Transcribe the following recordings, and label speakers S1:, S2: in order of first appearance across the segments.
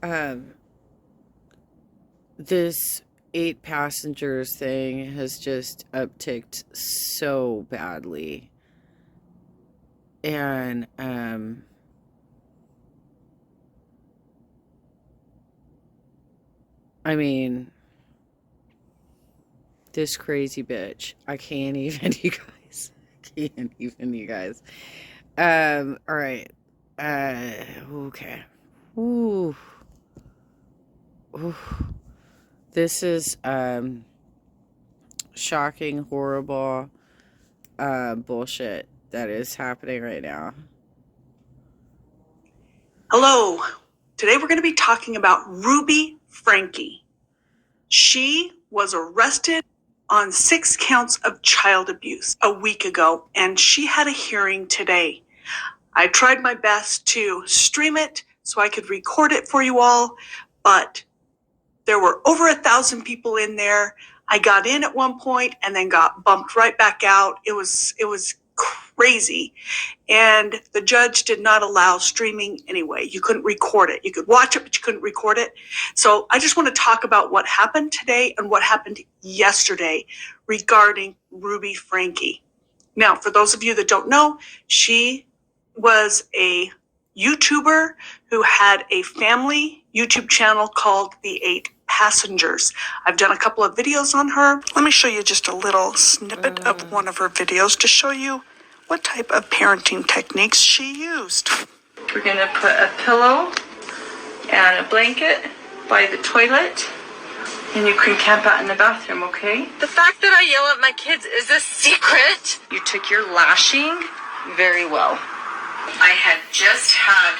S1: Um, this 8 passengers thing has just upticked so badly. And, I mean, this crazy bitch. I can't even, you guys. Can't even, you guys. All right. Okay. Ooh. Ooh. This is, shocking, horrible, bullshit that is happening right now.
S2: Hello. Today we're going to be talking about Ruby Franke. She was arrested on 6 counts of child abuse a week ago, and she had a hearing today. I tried my best to stream it so I could record it for you all, but there were over 1,000 people in there. I got in at one point and then got bumped right back out. It was crazy. And the judge did not allow streaming anyway. You couldn't record it. You could watch it, but you couldn't record it. So I just want to talk about what happened today and what happened yesterday regarding Ruby Franke. Now, for those of you that don't know, she was a YouTuber who had a family YouTube channel called The 8 Passengers. I've done a couple of videos on her. Let me show you just a little snippet of one of her videos to show you what type of parenting techniques she used.
S3: We're going to put a pillow and a blanket by the toilet, and you can camp out in the bathroom, okay? The fact that I yell at my kids is a secret. You took your lashing very well. I had just had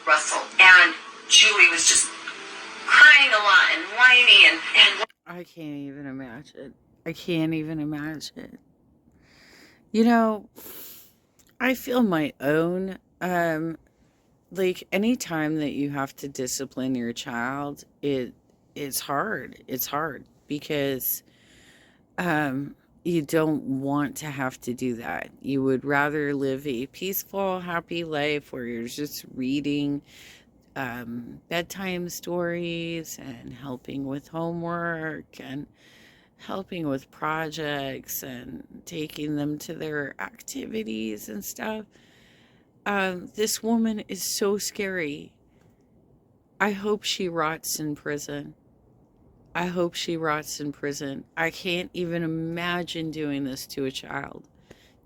S3: Russell, and Julie was just crying a lot and whining and
S1: I can't even imagine. I can't even imagine. You know, I feel my own, like anytime that you have to discipline your child, it's hard. It's hard because, you don't want to have to do that. You would rather live a peaceful, happy life where you're just reading bedtime stories and helping with homework and helping with projects and taking them to their activities and stuff. This woman is so scary. I hope she rots in prison. I hope she rots in prison. I can't even imagine doing this to a child,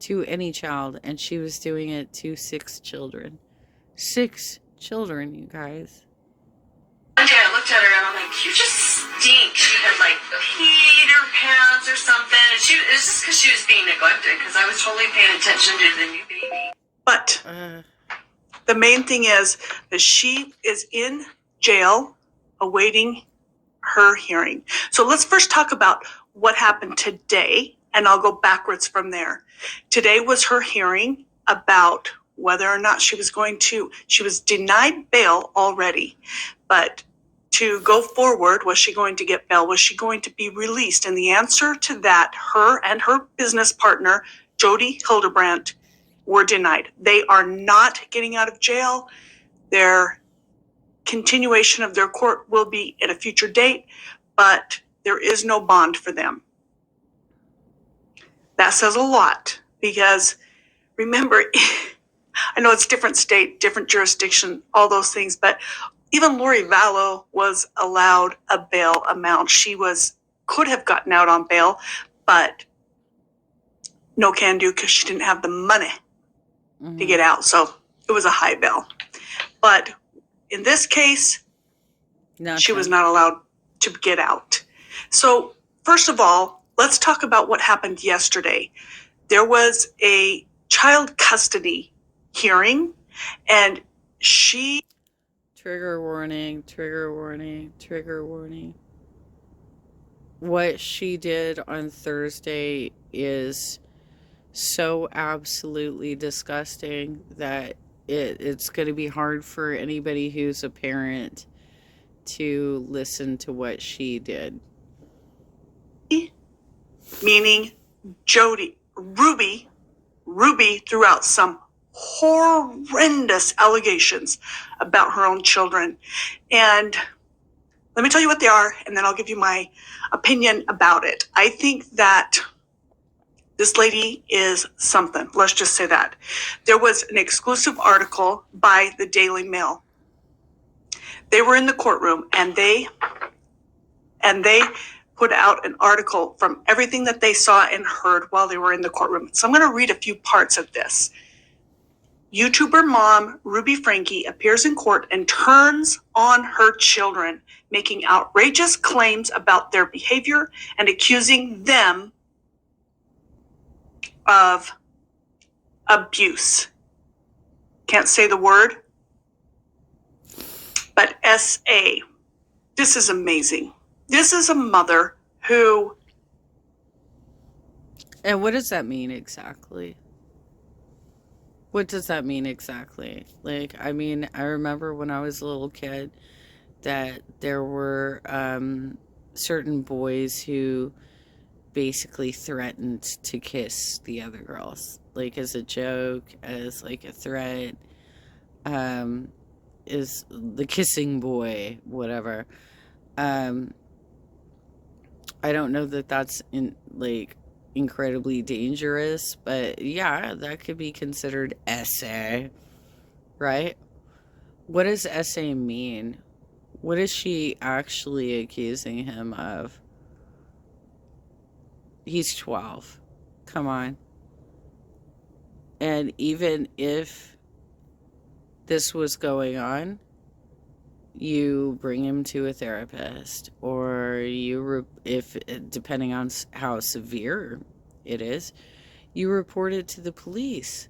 S1: to any child. And she was doing it to 6 children. 6 children, you guys.
S3: one day I looked at her and I'm like, you just stink. She had like peed her pants or something. And it was just because she was being neglected, because I was totally paying attention to the new baby.
S2: But the main thing is that she is in jail awaiting her hearing. So let's first talk about what happened today, and I'll go backwards from there. Today was her hearing about whether or not she was denied bail already, but to go forward, was she going to get bail? Was she going to be released? And the answer to that, her and her business partner, Jody Hildebrandt, were denied. They are not getting out of jail. Their continuation of their court will be at a future date, but there is no bond for them. That says a lot, because remember, I know it's different state, different jurisdiction, all those things, but even Lori Vallow was allowed a bail amount. She could have gotten out on bail, but no can do, because she didn't have the money to get out. So it was a high bail. But in this case, she was not allowed to get out. So first of all, let's talk about what happened yesterday. There was a child custody hearing, and she...
S1: Trigger warning, trigger warning, trigger warning. What she did on Thursday is so absolutely disgusting that it's going to be hard for anybody who's a parent to listen to what she did.
S2: Meaning Ruby threw out some horrendous allegations about her own children. And let me tell you what they are, and then I'll give you my opinion about it. I think that this lady is something. Let's just say that. There was an exclusive article by the Daily Mail. They were in the courtroom, and they put out an article from everything that they saw and heard while they were in the courtroom. So I'm going to read a few parts of this. YouTuber mom Ruby Franke appears in court and turns on her children, making outrageous claims about their behavior and accusing them of abuse. Can't say the word, but SA. This is amazing. This is a mother who...
S1: And what does that mean exactly? What does that mean exactly? Like, I mean, I remember when I was a little kid that there were certain boys who basically threatened to kiss the other girls, like as a joke, as like a threat, is the kissing boy, whatever. I don't know that that's incredibly dangerous, but yeah, that could be considered SA, right? What does SA mean? What is she actually accusing him of? He's 12. Come on. And even if this was going on, you bring him to a therapist, or if depending on how severe it is, you report it to the police.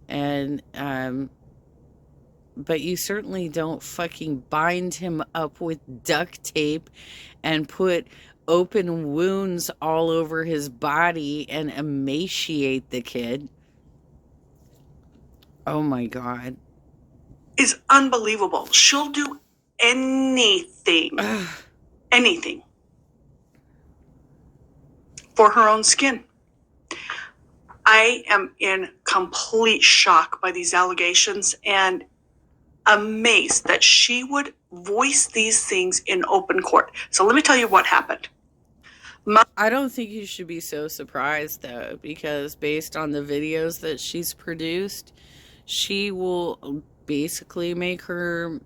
S1: And but you certainly don't fucking bind him up with duct tape and put open wounds all over his body and emaciate the kid. Oh my God.
S2: is unbelievable. She'll do anything, anything for her own skin. I am in complete shock by these allegations and amazed that she would voice these things in open court. So let me tell you what happened.
S1: I don't think you should be so surprised, though, because based on the videos that she's produced, she will basically make her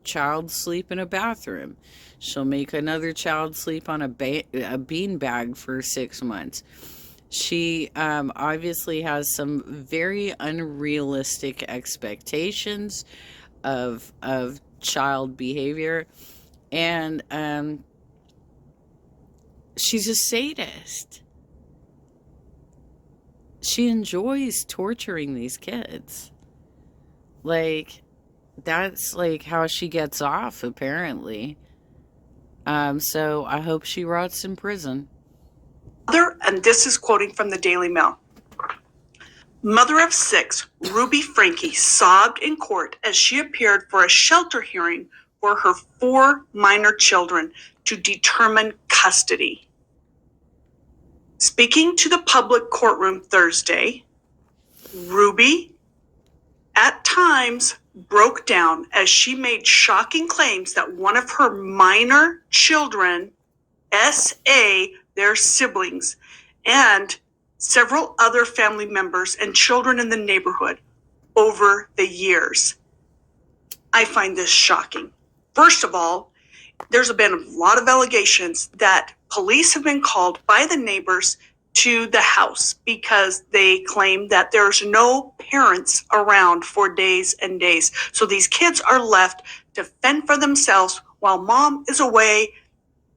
S1: child sleep in a bathroom. She'll make another child sleep on a beanbag for 6 months. She obviously has some very unrealistic expectations of child behavior, and she's a sadist. She enjoys torturing these kids. Like, that's like how she gets off, apparently. So I hope she rots in prison.
S2: And this is quoting from the Daily Mail. Mother of 6, Ruby Franke, sobbed in court as she appeared for a shelter hearing for her 4 minor children to determine custody. Speaking to the public courtroom Thursday, Ruby at times broke down as she made shocking claims that one of her minor children, SA, their siblings, and several other family members and children in the neighborhood over the years. I find this shocking. First of all, there's been a lot of allegations that police have been called by the neighbors to the house because they claim that there's no parents around for days and days. So these kids are left to fend for themselves while mom is away,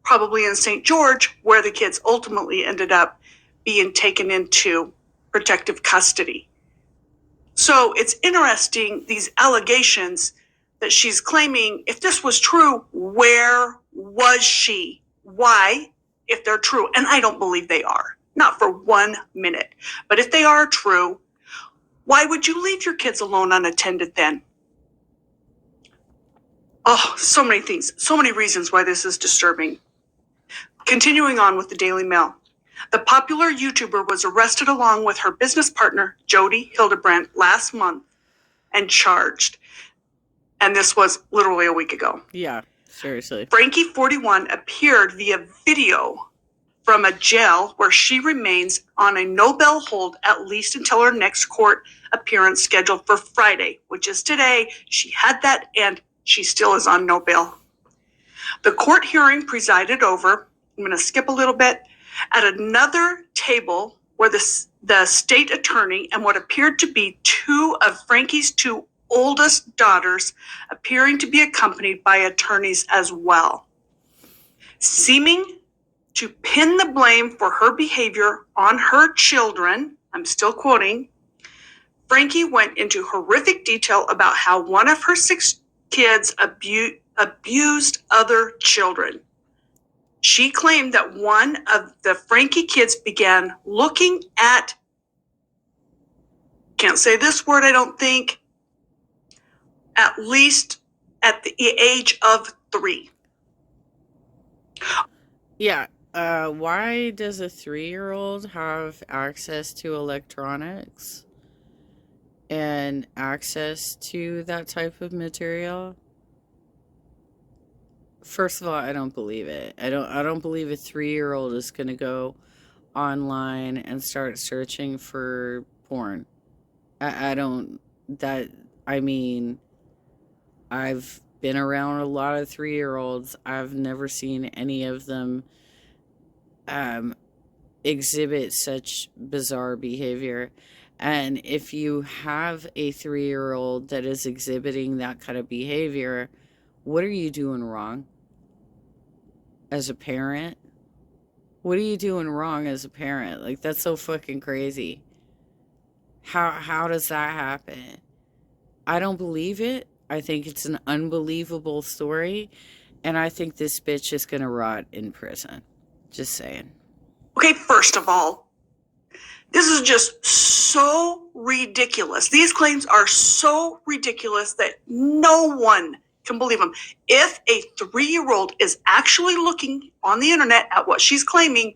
S2: probably in St. George, where the kids ultimately ended up being taken into protective custody. So it's interesting, these allegations that she's claiming, if this was true, where was she? Why, if they're true? And I don't believe they are, not for 1 minute. But if they are true, why would you leave your kids alone unattended then? Oh, so many things, so many reasons why this is disturbing. Continuing on with the Daily Mail. The popular YouTuber was arrested along with her business partner, Jody Hildebrandt, last month and charged. And this was literally a week ago.
S1: Yeah, seriously.
S2: Franke, 41, appeared via video from a jail where she remains on a no-bail hold at least until her next court appearance scheduled for Friday, which is today. She had that, and she still is on no bail. The court hearing presided over, I'm going to skip a little bit, at another table where the state attorney and what appeared to be two of Franke's two oldest daughters, appearing to be accompanied by attorneys as well, seeming to pin the blame for her behavior on her children. I'm still quoting. Franke went into horrific detail about how one of her 6 kids abused other children. She claimed that one of the Franke kids began looking at, can't say this word, I don't think, at least at the age of 3.
S1: Yeah. Why does a 3-year-old have access to electronics and access to that type of material? First of all, I don't believe it. I don't believe a 3-year-old is going to go online and start searching for porn. I don't, that, I mean, I've been around a lot of 3-year-olds. I've never seen any of them exhibit such bizarre behavior. And if you have a 3-year-old that is exhibiting that kind of behavior, what are you doing wrong as a parent? What are you doing wrong as a parent? Like, that's so fucking crazy. How does that happen? I don't believe it. I think it's an unbelievable story, and I think this bitch is gonna rot in prison. Just saying.
S2: Okay, first of all, this is just so ridiculous. These claims are so ridiculous that no one can believe them. If a 3-year-old is actually looking on the internet at what she's claiming,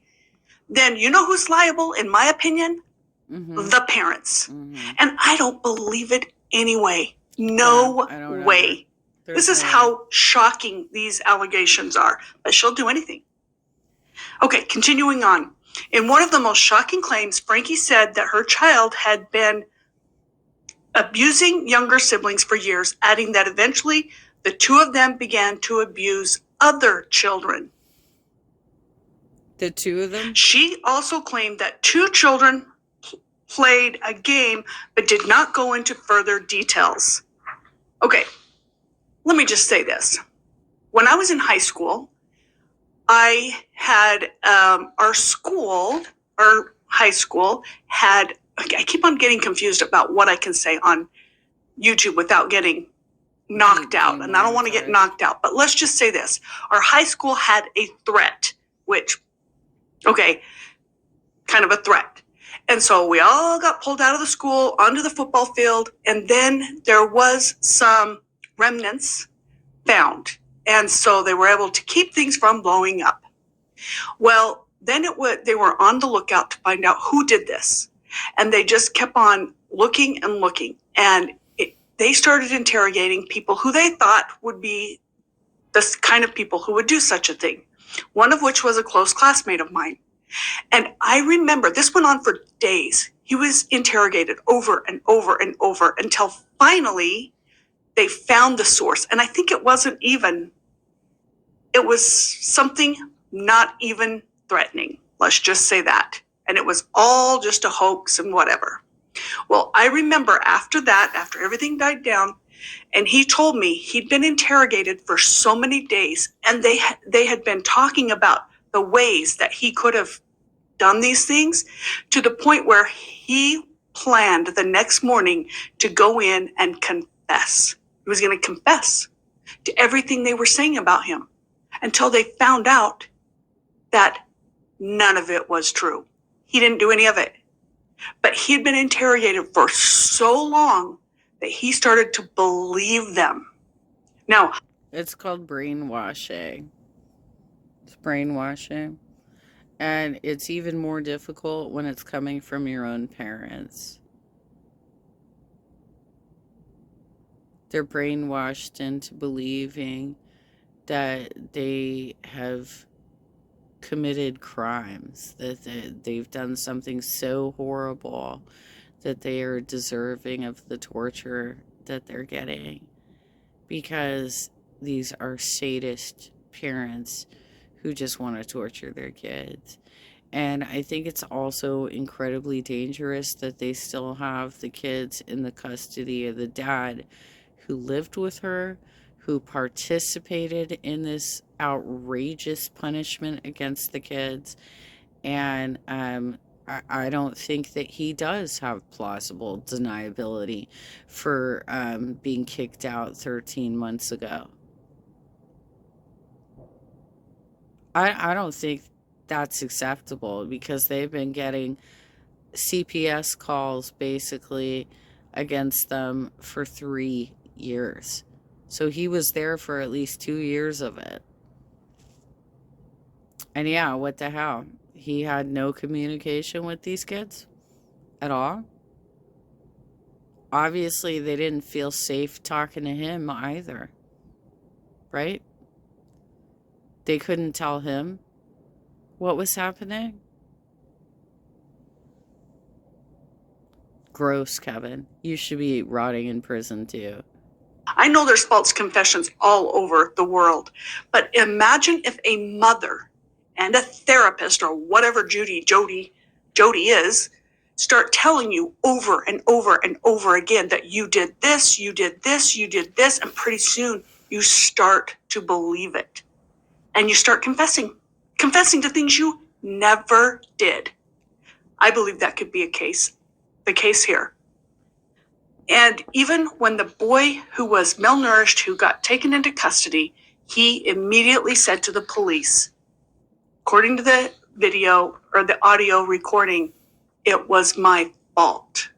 S2: then you know who's liable, in my opinion? The parents. And I don't believe it anyway. No way. This is how shocking these allegations are. But she'll do anything. Okay, continuing on. In one of the most shocking claims, Franke said that her child had been abusing younger siblings for years, adding that eventually the two of them began to abuse other children.
S1: The two of them?
S2: She also claimed that 2 children played a game but did not go into further details. Okay, let me just say this. When I was in high school, I had our high school had, I keep on getting confused about what I can say on YouTube without getting knocked out. And I don't want to get knocked out, but let's just say this. Our high school had a threat, which, okay, kind of a threat. And so we all got pulled out of the school onto the football field, and then there was some remnants found. And so they were able to keep things from blowing up. Well, then they were on the lookout to find out who did this. And they just kept on looking and looking. And they started interrogating people who they thought would be the kind of people who would do such a thing. One of which was a close classmate of mine. And I remember this went on for days. He was interrogated over and over and over until finally they found the source. And I think it was something not even threatening. Let's just say that. And it was all just a hoax and whatever. Well, I remember after that, after everything died down, and he told me he'd been interrogated for so many days, and they had been talking about the ways that he could have done these things, to the point where he planned the next morning to go in and confess. He was going to confess to everything they were saying about him until they found out that none of it was true. He didn't do any of it. But he had been interrogated for so long that he started to believe them. Now,
S1: it's called brainwashing. It's brainwashing. And it's even more difficult when it's coming from your own parents. They're brainwashed into believing that they have committed crimes, that they've done something so horrible that they are deserving of the torture that they're getting, because these are sadist parents who just want to torture their kids. And I think it's also incredibly dangerous that they still have the kids in the custody of the dad who lived with her, who participated in this outrageous punishment against the kids. And I don't think that he does have plausible deniability for being kicked out 13 months ago. I don't think that's acceptable, because they've been getting CPS calls basically against them for 3 years. So he was there for at least 2 years of it. And yeah, what the hell? He had no communication with these kids at all. Obviously, they didn't feel safe talking to him either, right? They couldn't tell him what was happening. Gross, Kevin. You should be rotting in prison too.
S2: I know there's false confessions all over the world, but imagine if a mother and a therapist, or whatever Jody is, start telling you over and over and over again that you did this, you did this, you did this, and pretty soon you start to believe it. And you start confessing to things you never did. I believe that could be the case here. And even when the boy who was malnourished, who got taken into custody, he immediately said to the police, according to the video or the audio recording, it was my fault.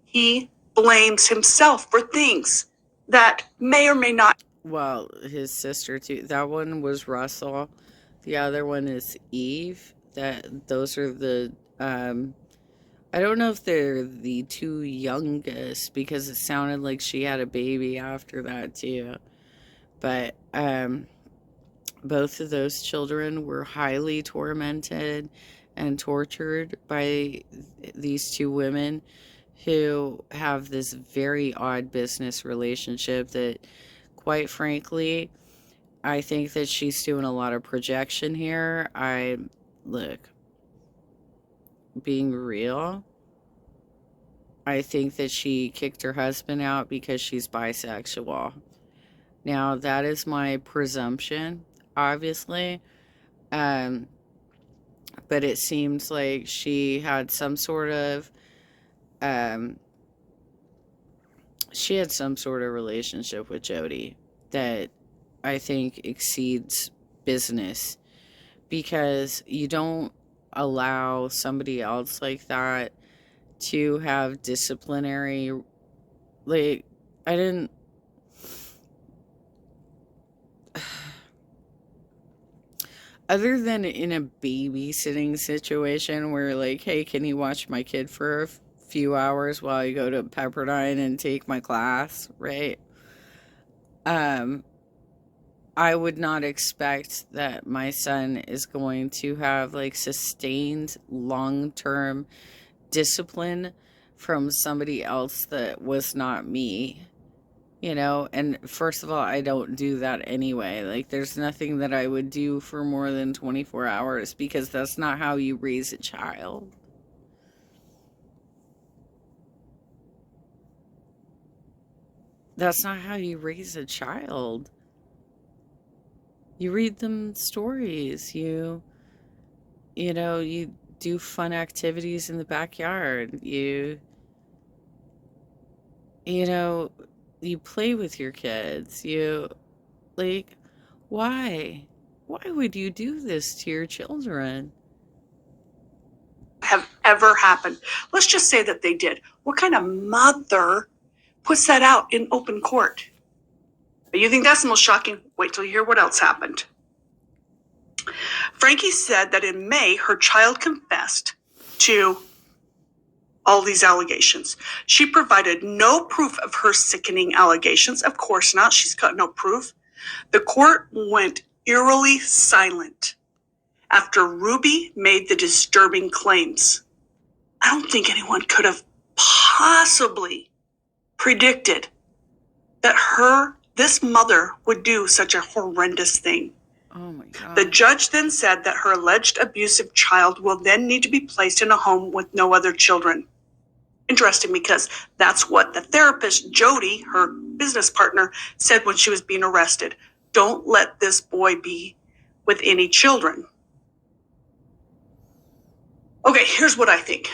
S2: He blames himself for things that may or may not.
S1: Well, his sister too. That one was Russell. The other one is Eve. Those are the I don't know if they're the two youngest, because it sounded like she had a baby after that too. But both of those children were highly tormented and tortured by these two women who have this very odd business relationship that, quite frankly, I think that she's doing a lot of projection here. Look, being real, I think that she kicked her husband out because she's bisexual. Now, that is my presumption, obviously. But it seems like she had some sort of relationship with Jody that I think exceeds business, because you don't allow somebody else like that to have disciplinary, like, I didn't other than in a babysitting situation where, like, hey, can you watch my kid for a few hours while I go to Pepperdine and take my class, right? I would not expect that my son is going to have, like, sustained long-term discipline from somebody else that was not me, and first of all, I don't do that anyway. Like, there's nothing that I would do for more than 24 hours, because that's not how you raise a child. That's not how you raise a child. You read them stories. You do fun activities in the backyard. You play with your kids. Why? Why would you do this to your children?
S2: Have ever happened. Let's just say that they did. What kind of mother puts that out in open court? You think that's the most shocking? Wait till you hear what else happened. Franke said that in May, her child confessed to all these allegations. She provided no proof of her sickening allegations. Of course not. She's got no proof. The court went eerily silent after Ruby made the disturbing claims. I don't think anyone could have possibly predicted that this mother would do such a horrendous thing.
S1: Oh my God.
S2: The judge then said that her alleged abusive child will then need to be placed in a home with no other children. Interesting, because that's what the therapist, Jody, her business partner, said when she was being arrested. Don't let this boy be with any children. Okay, here's what I think.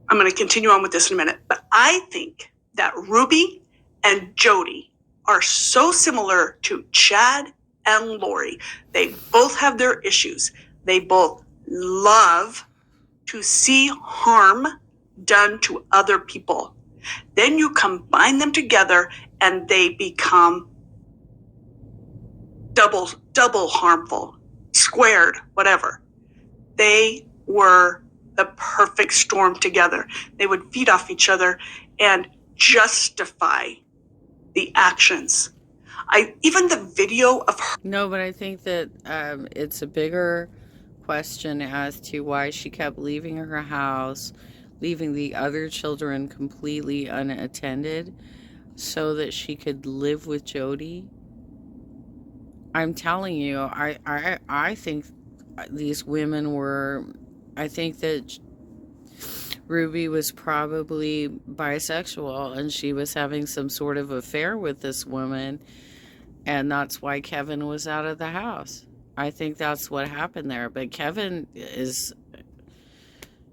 S2: I'm going to continue on with this in a minute, but I think that Ruby and Jody are so similar to Chad and Lori. They both have their issues. They both love to see harm done to other people. Then you combine them together and they become double harmful, squared, whatever. They were the perfect storm together. They would feed off each other and justify the actions. Even the video of her.
S1: No, but I think that it's a bigger question as to why she kept leaving her house, leaving the other children completely unattended so that she could live with Jody. I'm telling you, I think these women were, I think that Ruby was probably bisexual and she was having some sort of affair with this woman, and that's why Kevin was out of the house. I think that's what happened there. But Kevin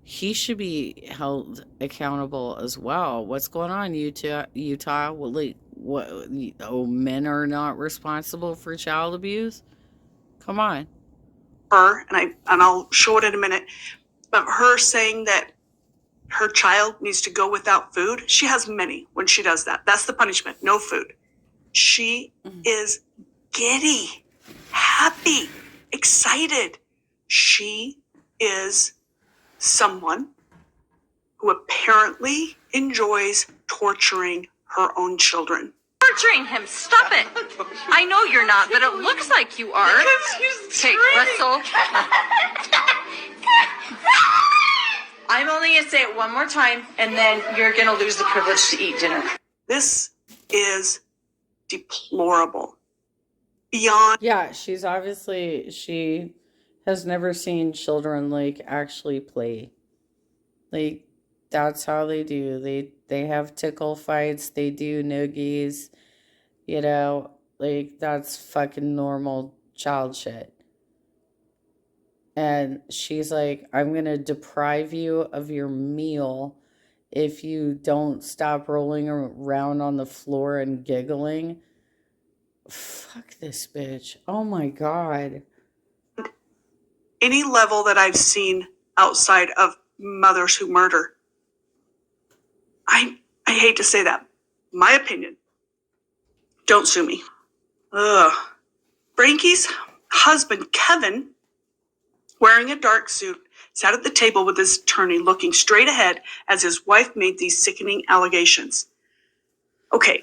S1: he should be held accountable as well. What's going on, Utah? Men are not responsible for child abuse? Come on.
S2: Her, and I'll show it in a minute, but her saying that her child needs to go without food. She has many when she does that. That's the punishment. No food. She is giddy, happy, excited. She is someone who apparently enjoys torturing her own children.
S3: Torturing him. Stop it. I know you're not, but it looks like you are. Okay, Russell. I'm only going to say it one more time, and then you're going to lose the privilege to eat dinner.
S2: This is deplorable. Beyond.
S1: Yeah, she has never seen children like actually play. Like, that's how they do. They have tickle fights, they do noogies, like that's fucking normal child shit. And she's like, I'm gonna deprive you of your meal if you don't stop rolling around on the floor and giggling. Fuck this bitch. Oh my God.
S2: Any level that I've seen outside of mothers who murder. I hate to say that. My opinion. Don't sue me. Ugh. Franke's husband, Kevin, wearing a dark suit, sat at the table with his attorney looking straight ahead as his wife made these sickening allegations. Okay,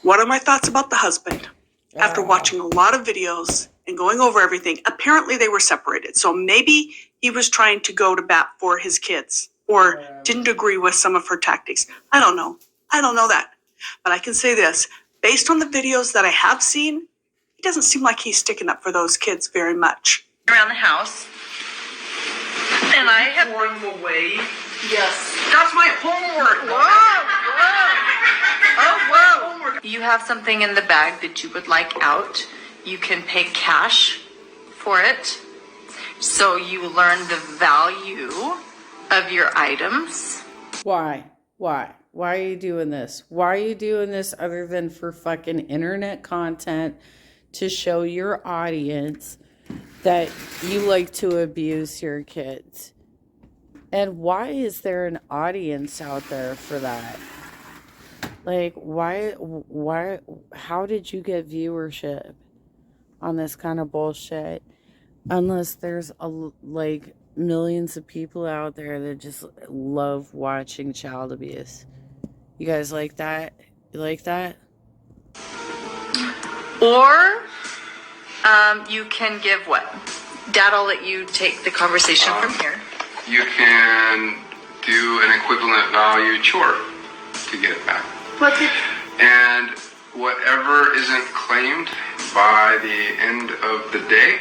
S2: what are my thoughts about the husband? After watching a lot of videos and going over everything, apparently they were separated. So maybe he was trying to go to bat for his kids or didn't agree with some of her tactics. I don't know. I don't know that. But I can say this. Based on the videos that I have seen, it doesn't seem like he's sticking up for those kids very much.
S3: Around the house. And I have...
S4: Pouring them away.
S3: Yes.
S4: That's my homework.
S3: Oh, whoa. You have something in the bag that you would like out. You can pay cash for it. So you learn the value of your items.
S1: Why? Why are you doing this? Why are you doing this other than for fucking internet content to show your audience that you like to abuse your kids? And why is there an audience out there for that? Like, why, how did you get viewership? on this kind of bullshit unless there's like millions of people out there that just love watching child abuse. You guys like that? You like that?
S3: Or you can give what? Dad, I'll let you take the conversation from here.
S5: You can do an equivalent value chore to get it back.
S3: What's it?
S5: And whatever isn't claimed by the end of the day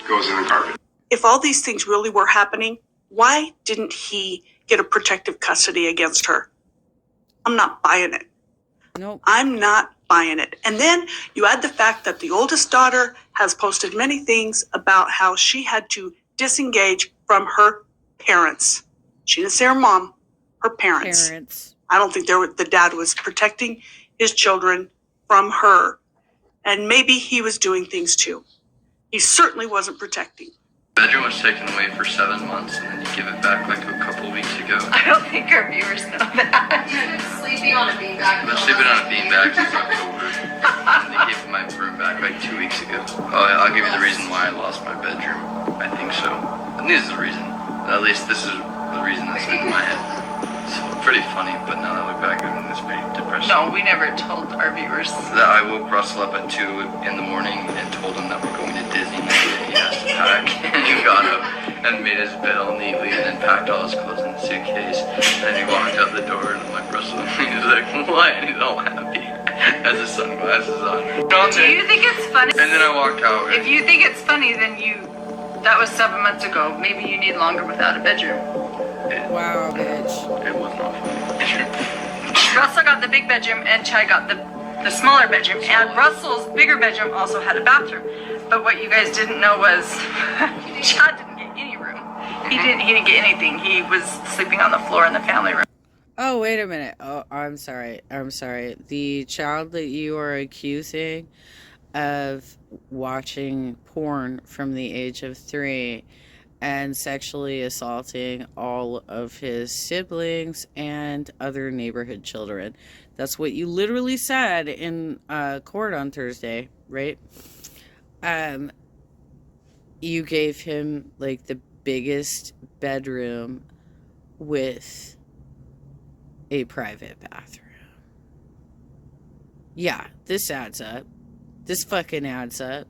S5: goes in the garbage.
S2: If all these things really were happening, why didn't he get a protective custody against her? I'm not buying it.
S1: Nope.
S2: I'm not buying it. And then you add the fact that the oldest daughter has posted many things about how she had to disengage from her parents. She didn't say her mom, her parents. I don't think the dad was protecting his children from her. And maybe he was doing things too. He certainly wasn't protecting.
S6: Bedroom was taken away for 7 months, and then you give it back like a couple weeks ago.
S3: I don't think our viewers know that.
S6: I've been sleeping on a beanbag since October, and they gave my room back like 2 weeks ago. I'll give you the reason why I lost my bedroom. I think so. And this is the reason. At least this is the reason that's in my head. It's pretty funny, but now that I look back, I mean, it's pretty depressing.
S3: No, we never told our viewers.
S6: That I woke Russell up at 2 in the morning and told him that we're going to Disneyland and he has to pack. And he got up and made his bed all neatly and then packed all his clothes in the suitcase. And then he walked out the door and I'm like, Russell, and he's like, what? And he's all happy. Has his sunglasses on.
S3: Do you think it's funny?
S6: And then I walked out.
S3: If you think it's funny, then that was 7 months ago. Maybe you need longer without a bedroom.
S1: Wow, bitch.
S6: It was not funny.
S3: Russell got the big bedroom and Chad got the smaller bedroom. And Russell's bigger bedroom also had a bathroom. But what you guys didn't know was Chad didn't get any room. He didn't get anything. He was sleeping on the floor in the family room.
S1: Oh, wait a minute. Oh, I'm sorry. The child that you are accusing of watching porn from the age of 3 and sexually assaulting all of his siblings and other neighborhood children. That's what you literally said in court on Thursday, right? You gave him like the biggest bedroom with a private bathroom. Yeah, this adds up. This fucking adds up.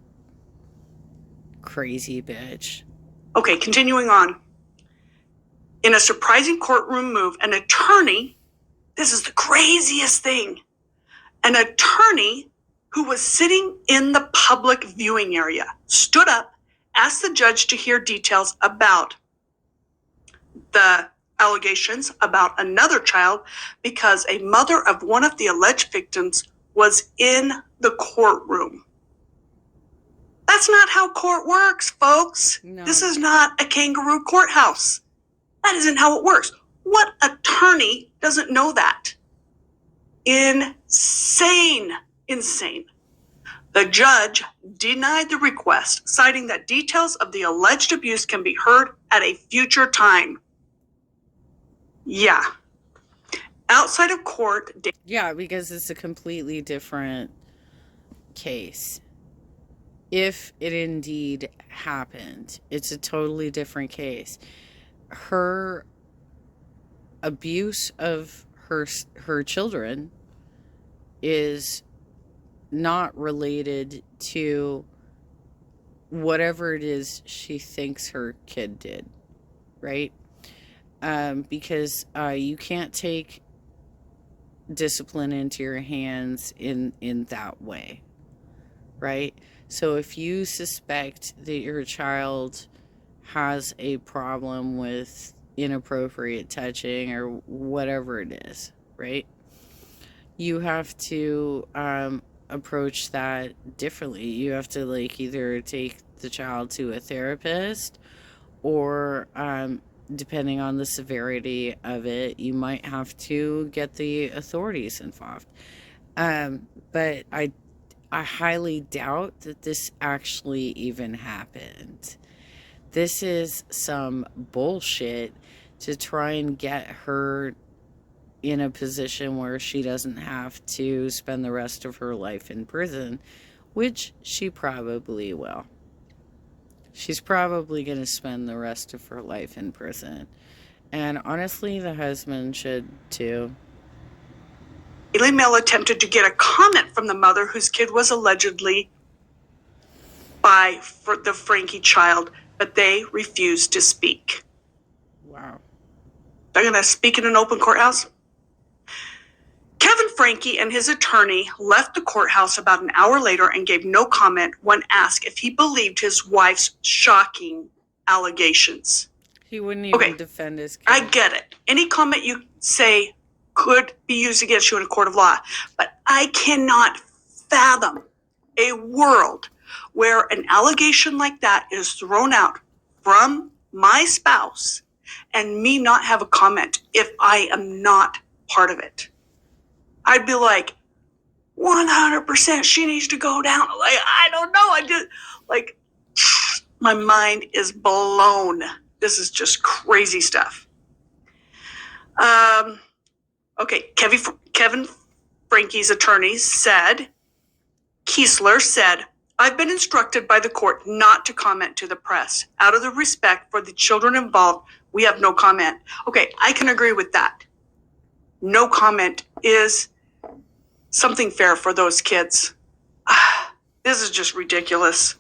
S1: Crazy bitch.
S2: Okay, continuing on. In a surprising courtroom move, an attorney, this is the craziest thing, an attorney who was sitting in the public viewing area stood up, asked the judge to hear details about the allegations about another child because a mother of one of the alleged victims was in the courtroom. That's not how court works, folks.
S1: No.
S2: This is not a kangaroo courthouse. That isn't how it works. What attorney doesn't know that? Insane. The judge denied the request, citing that details of the alleged abuse can be heard at a future time. Yeah. Outside of court...
S1: Yeah, because it's a completely different case. If it indeed happened, it's a totally different case. Her abuse of her children is not related to whatever it is she thinks her kid did, right? Because you can't take discipline into your hands in that way, right? So if you suspect that your child has a problem with inappropriate touching or whatever it is, right? You have to approach that differently. You have to like either take the child to a therapist or depending on the severity of it, you might have to get the authorities involved. But I highly doubt that this actually even happened. This is some bullshit to try and get her in a position where she doesn't have to spend the rest of her life in prison which she probably will. She's probably going to spend the rest of her life in prison. And honestly, the husband should too.
S2: Daily Mail attempted to get a comment from the mother whose kid was allegedly by the Franke child, but they refused to speak.
S1: Wow.
S2: They're going to speak in an open courthouse? Kevin Franke and his attorney left the courthouse about an hour later and gave no comment when asked if he believed his wife's shocking allegations.
S1: He wouldn't even defend his kid.
S2: I get it. Any comment you say could be used against you in a court of law, but I cannot fathom a world where an allegation like that is thrown out from my spouse and me not have a comment if I am not part of it. I'd be like, 100% she needs to go down. Like, I don't know. I just, like, my mind is blown. This is just crazy stuff. Okay, Kevin Franke's attorney said, Kiesler said, I've been instructed by the court not to comment to the press. Out of the respect for the children involved, we have no comment. Okay, I can agree with that. No comment is something fair for those kids. This is just ridiculous.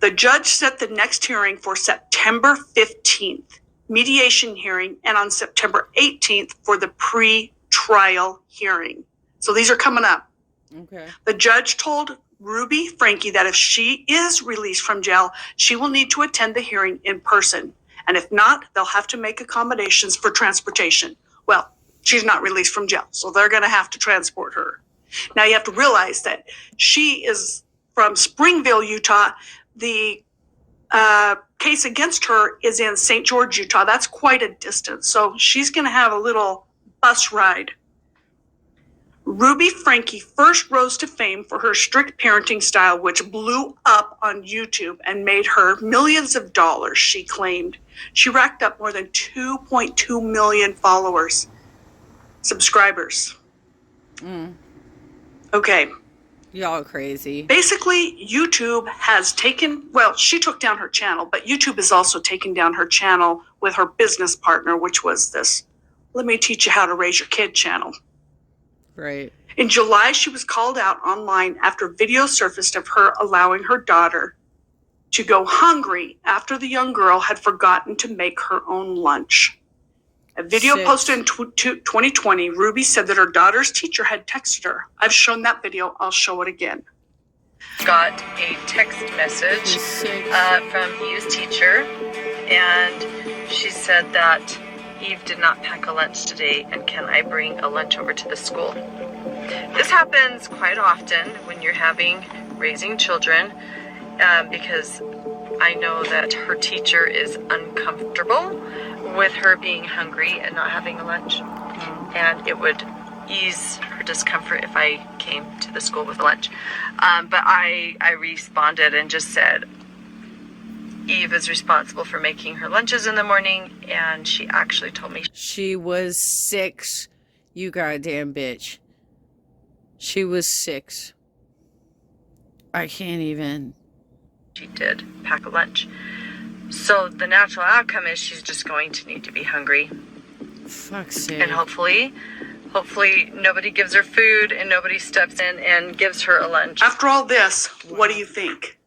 S2: The judge set the next hearing for September 15th, mediation hearing, and on September 18th for the pre-trial hearing. So these are coming up.
S1: Okay.
S2: The judge told Ruby Franke that if she is released from jail, she will need to attend the hearing in person. And if not, they'll have to make accommodations for transportation. Well, she's not released from jail, so they're going to have to transport her. Now, you have to realize that she is from Springville, Utah. The case against her is in St. George, Utah. That's quite a distance, so she's going to have a little bus ride. Ruby Franke first rose to fame for her strict parenting style, which blew up on YouTube and made her millions of dollars, she claimed. She racked up more than 2.2 million followers. Subscribers. Okay.
S1: Y'all crazy.
S2: Basically, YouTube has taken, well, she took down her channel, but YouTube has also taken down her channel with her business partner, which was this Let Me Teach You How to Raise Your Kid channel.
S1: Right.
S2: In July, she was called out online after video surfaced of her allowing her daughter to go hungry after the young girl had forgotten to make her own lunch. A video posted in 2020, Ruby said that her daughter's teacher had texted her. I've shown that video. I'll show it again.
S3: Got a text message from Eve's teacher, and she said that Eve did not pack a lunch today, and can I bring a lunch over to the school? This happens quite often when you're raising children, because I know that her teacher is uncomfortable with her being hungry and not having a lunch, and it would ease her discomfort if I came to the school with lunch. But I responded and just said, Eve is responsible for making her lunches in the morning, and she actually told me
S1: she was 6, you goddamn bitch. She was 6. I can't even.
S3: She did pack a lunch. So the natural outcome is she's just going to need to be hungry.
S1: Fuck's sake.
S3: And hopefully nobody gives her food and nobody steps in and gives her a lunch.
S2: After all this, what do you think?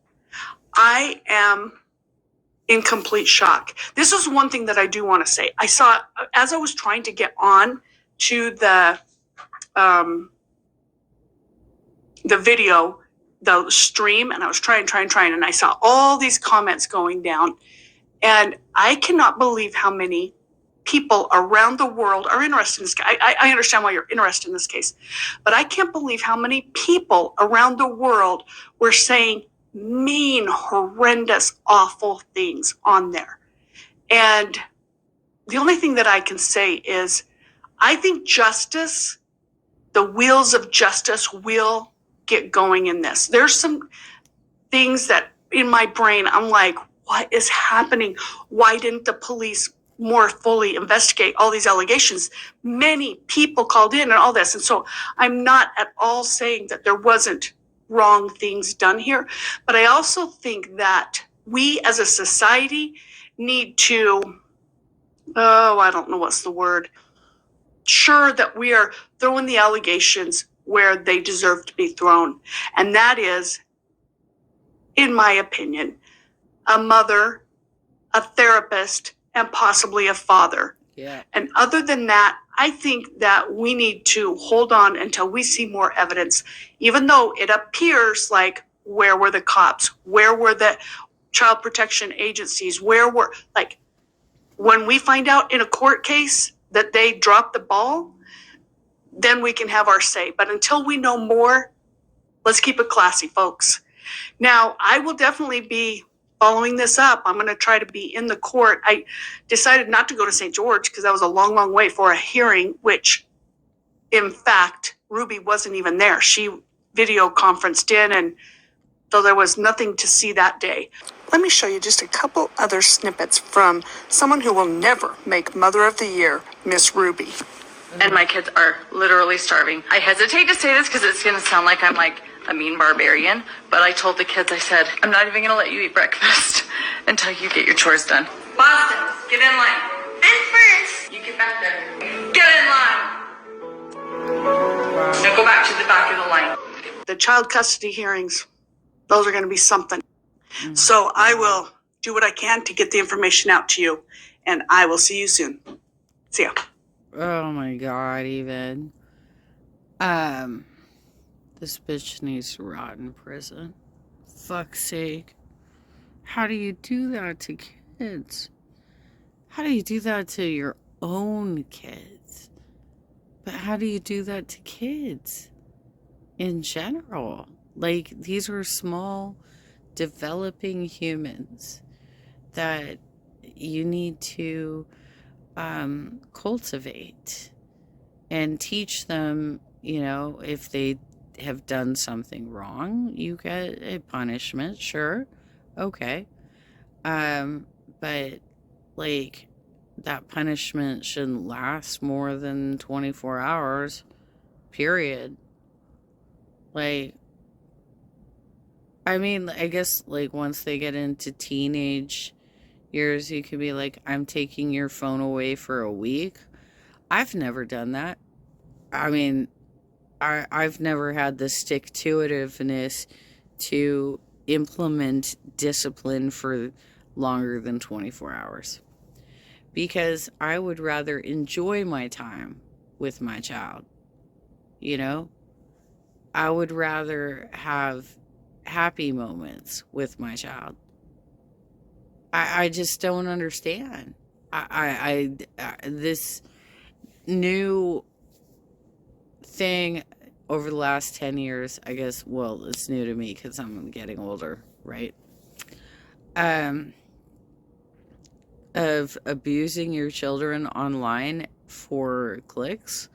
S2: I am in complete shock. This is one thing that I do want to say. I saw, as I was trying to get on to the video, the stream, and I was trying, and I saw all these comments going down, and I cannot believe how many people around the world are interested in this. I understand why you're interested in this case, but I can't believe how many people around the world were saying mean, horrendous, awful things on there. And the only thing that I can say is I think justice, the wheels of justice will get going in this. There's some things that in my brain, I'm like, what is happening? Why didn't the police more fully investigate all these allegations? Many people called in and all this. And so I'm not at all saying that there wasn't wrong things done here. But I also think that we as a society need to, I don't know what's the word, sure that we are throwing the allegations where they deserve to be thrown. And that is, in my opinion, a mother, a therapist, and possibly a father.
S1: Yeah.
S2: And other than that, I think that we need to hold on until we see more evidence, even though it appears like, where were the cops? Where were the child protection agencies? Where were, like, when we find out in a court case that they dropped the ball, then we can have our say. But until we know more, let's keep it classy, folks. Now, I will definitely be following this up. I'm going to try to be in the court. I decided not to go to St. George because that was a long, long way for a hearing, which, in fact, Ruby wasn't even there. She video conferenced in, and so there was nothing to see that day. Let me show you just a couple other snippets from someone who will never make Mother of the Year, Miss Ruby.
S3: And my kids are literally starving. I hesitate to say this because it's going to sound like I'm like a mean barbarian, but I told the kids, I said, I'm not even going to let you eat breakfast until you get your chores done. Boston, get in line. I'm first. You get back there. Get in line. Now go back to the back of the line.
S2: The child custody hearings, those are going to be something. So I will do what I can to get the information out to you, and I will see you soon. See ya.
S1: Oh my god, even. This bitch needs to rot in prison. Fuck's sake. How do you do that to kids? How do you do that to your own kids? But how do you do that to kids in general? Like, these are small, developing humans that you need to cultivate and teach them, you know, if they have done something wrong, you get a punishment, sure, okay, but like, that punishment shouldn't last more than 24 hours, period. Like, I mean, I guess, like, once they get into teenage years, you could be like, I'm taking your phone away for a week. I've never done that. I mean, I've never had the stick-to-itiveness to implement discipline for longer than 24 hours. Because I would rather enjoy my time with my child. You know? I would rather have happy moments with my child. I just don't understand. This new thing over the last 10 years, I guess, well, it's new to me because I'm getting older, right? Of abusing your children online for clicks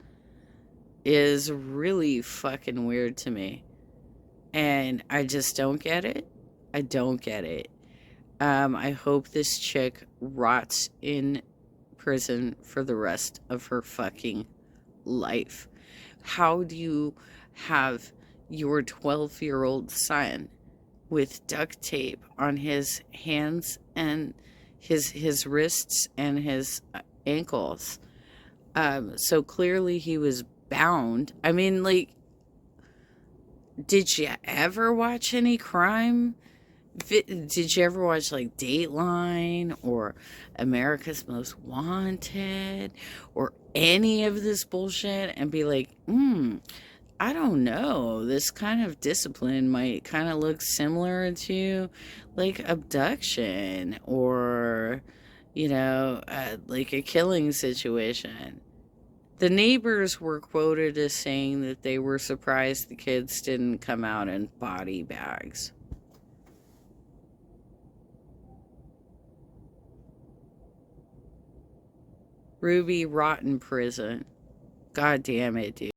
S1: is really fucking weird to me. And I just don't get it. I don't get it. I hope this chick rots in prison for the rest of her fucking life. How do you have your 12-year-old son with duct tape on his hands and his wrists and his ankles? So clearly he was bound. I mean, like, did you ever watch any crime? Did you ever watch, like, Dateline or America's Most Wanted or any of this bullshit and be like, I don't know, this kind of discipline might kind of look similar to, like, abduction or, you know, like a killing situation? The neighbors were quoted as saying that they were surprised the kids didn't come out in body bags. Ruby, rot in prison. God damn it, dude.